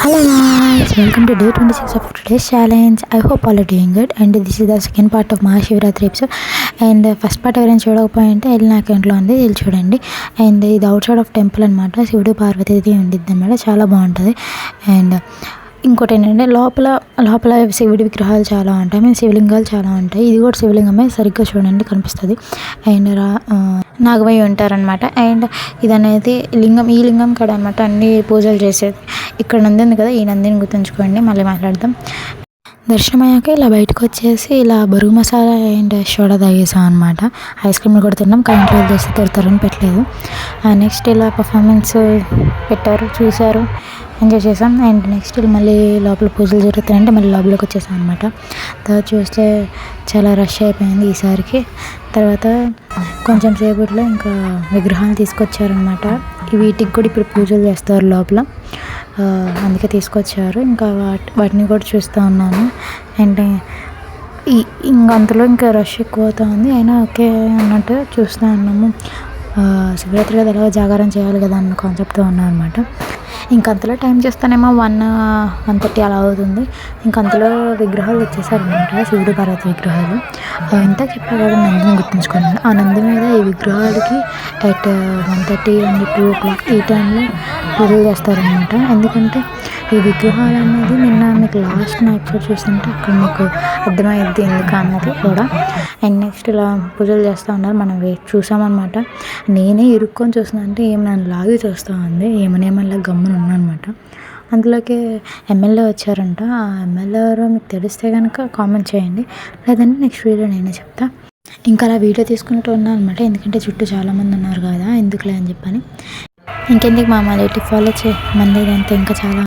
Hello guys, welcome to day 26 of today's challenge. I hope all are doing good and this is the second part of Mahashivratri episode and first part ఎవరైనా చూడకపోయింటే వెళ్ళి నా అకౌంట్లో ఉంది వెళ్ళి చూడండి. And ఇది out side of temple అనమాట, శివుడు పార్వతీది ఉండిద్ది అనమాట, చాలా బాగుంటుంది. అండ్ ఇంకోటి ఏంటంటే లోపల శివుడి విగ్రహాలు చాలా ఉంటాయి, మీన్ శివలింగాలు చాలా ఉంటాయి. ఇది కూడా శివలింగమే, సరిగ్గా చూడండి కనిపిస్తుంది. అండ్ నాగమయ్య ఉంటారనమాట. అండ్ ఇది అనేది ఈ లింగం కాడ అనమాట అన్ని పూజలు చేసేది. ఇక్కడ నంది ఉంది కదా, ఈ నందిని గుర్తుంచుకోండి, మళ్ళీ మాట్లాడదాం. దర్శనం అయ్యాక ఇలా బయటకు వచ్చేసి ఇలా బరువు మసాలా అండ్ సోడా తాగేసాం అనమాట. ఐస్ క్రీమ్లు కూడా తిన్నాం, కానీ ఇంట్లో చేస్తే తిడతారని పెట్టలేదు. నెక్స్ట్ ఇలా పర్ఫార్మెన్స్ పెట్టారు, చూశారు, ఎంజాయ్ చేసాం. అండ్ నెక్స్ట్ మళ్ళీ లోపల పూజలు జరుగుతాయంటే మళ్ళీ లోపలికి వచ్చేసాం అనమాట. తర్వాత చూస్తే చాలా రష్ అయిపోయింది ఈసారికి. తర్వాత కొంచెం సేపట్లో ఇంకా విగ్రహాలు తీసుకొచ్చారనమాట. వీటికి కూడా ఇప్పుడు పూజలు చేస్తారు లోపల, అందుకే తీసుకొచ్చారు. ఇంకా వాటిని కూడా చూస్తూ ఉన్నాను. అండ్ ఇంకంతలో ఇంకా రష్ ఎక్కువ అవుతూ ఉంది, అయినా ఓకే అన్నట్టు చూస్తూ ఉన్నాము. శివరాత్రి కదా, ఎలాగో జాగారం చేయాలి కదా అన్న కాన్సెప్ట్తో ఉన్నాం అనమాట. ఇంకంతలో టైం చేస్తానేమో 1:30 అలా అవుతుంది. ఇంకంతలో విగ్రహాలు వచ్చేసారనమాట, శివుడు పార్వతి విగ్రహాలు. ఇంత చెప్పే కదా నందిని గుర్తుంచుకున్నాను. ఆ నంది మీద ఈ విగ్రహాలకి అట్ 1:30 అండ్ 2 o'clock ఈ టైంలో పూజలు చేస్తారనమాట. ఎందుకంటే ఈ విగ్రహాలు అనేది నిన్న మీకు లాస్ట్ నా ఎపిసోడ్ చూస్తుంటే అక్కడ మీకు అర్థమైద్ది ఎందుకు అన్నది కూడా. అండ్ నెక్స్ట్ ఇలా పూజలు చేస్తూ ఉన్నారు, మనం చూసామన్నమాట. నేనే ఇరుక్కొని చూస్తున్నాను, అంటే ఏమి నన్ను లాగి చూస్తూ ఉంది, ఏమనేమల్లా గమ్మున ఉన్నానమాట. అందులోకి ఎమ్మెల్యే వచ్చారంట. ఆ ఎమ్మెల్యే ఎవరో మీకు తెలిస్తే కనుక కామెంట్ చేయండి, లేదంటే నెక్స్ట్ వీడియో నేనే చెప్తా. ఇంకా అలా వీడియో తీసుకుంటూ ఉన్నాను అనమాట, ఎందుకంటే చుట్టూ చాలామంది ఉన్నారు కదా, ఎందుకులే అని చెప్పని. ఇంకెందుకు మా రిలేటివ్ ఫాలో మంది ఇదంతా ఇంకా చాలా